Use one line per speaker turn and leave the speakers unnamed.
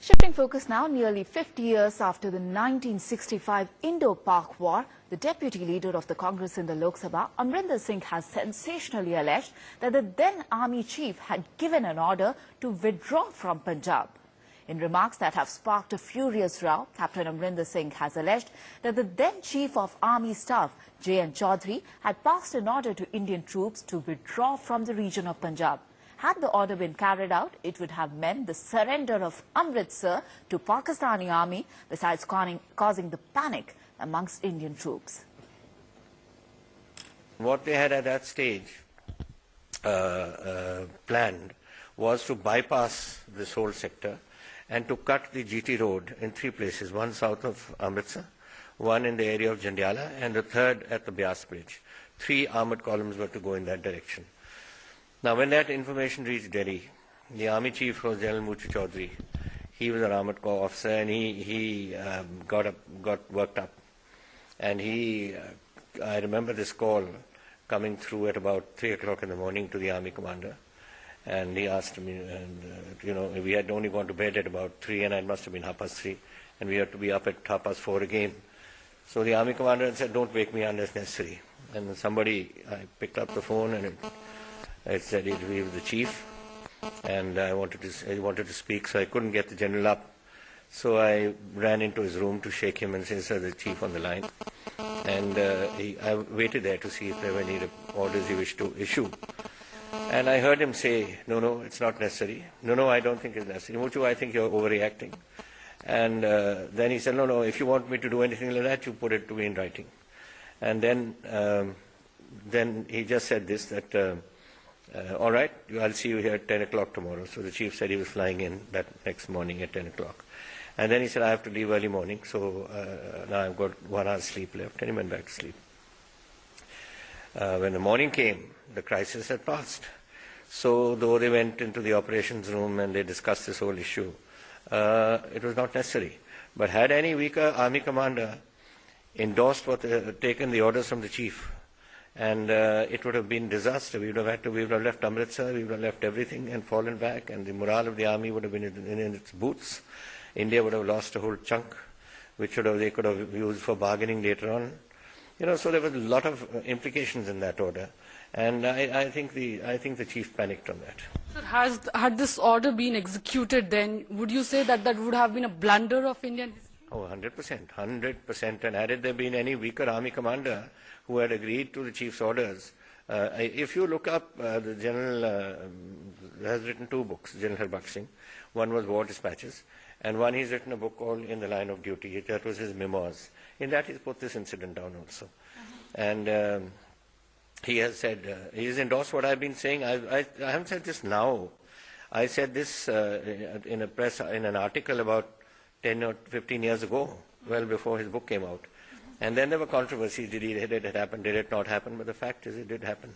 Shifting focus now, nearly 50 years after the 1965 Indo-Pak War, the deputy leader of the Congress in the Lok Sabha, Amrinder Singh, has sensationally alleged that the then army chief had given an order to withdraw from Punjab. In remarks that have sparked a furious row, Captain Amrinder Singh has alleged that the then Chief of Army Staff, J.N. Chaudhary, had passed an order to Indian troops to withdraw from the region of Punjab. Had the order been carried out, it would have meant the surrender of Amritsar to Pakistani army, besides causing the panic amongst Indian troops.
What they had at that stage planned was to bypass this whole sector and to cut the GT road in three places, one south of Amritsar, one in the area of Jandiala, and the third at the Beas Bridge. 3 armoured columns were to go in that direction. Now, when that information reached Delhi, the army chief was General Muchu Chaudhary. He was an armoured corps officer, and he got worked up. And I remember this call coming through at about 3 o'clock in the morning to the army commander. And he asked me, and we had only gone to bed at about 3, and it must have been 3:30, and we had to be up at 4:30 again. So the army commander said, "Don't wake me unless necessary." And I picked up the phone, and it said it was the chief, and I wanted to speak, so I couldn't get the general up. So I ran into his room to shake him and say, "Sir, the chief on the line." And I waited there to see if there were any orders he wished to issue. And I heard him say, no, it's not necessary. No, I don't think it's necessary. Muchu, I think you're overreacting. And then he said, no, if you want me to do anything like that, you put it to me in writing. And then he just said this, that, all right, I'll see you here at 10 o'clock tomorrow. So the chief said he was flying in that next morning at 10 o'clock. And then he said, I have to leave early morning, so now I've got 1 hour's sleep left. And he went back to sleep. When the morning came, the crisis had passed. So though they went into the operations room and they discussed this whole issue, it was not necessary. But had any weaker army commander endorsed taken the orders from the chief, and it would have been disaster. We would have left Amritsar, we would have left everything and fallen back, and the morale of the army would have been in its boots. India would have lost a whole chunk, which they could have used for bargaining later on. So there was a lot of implications in that order, and I think the chief panicked on that.
Sir, had this order been executed, then would you say that would have been a blunder of Indian history?
Oh, 100%. And had there been any weaker army commander who had agreed to the chief's orders, if you look up, the general has written 2 books, General Harbaksh Singh. One was War Dispatches, and one he's written a book called In the Line of Duty. That was his memoirs. In that he's put this incident down also. And he has said, he's endorsed what I've been saying. I haven't said this now. I said this in an article about 10 or 15 years ago, well before his book came out. And then there were controversies. Did it happen? Did it not happen? But the fact is it did happen.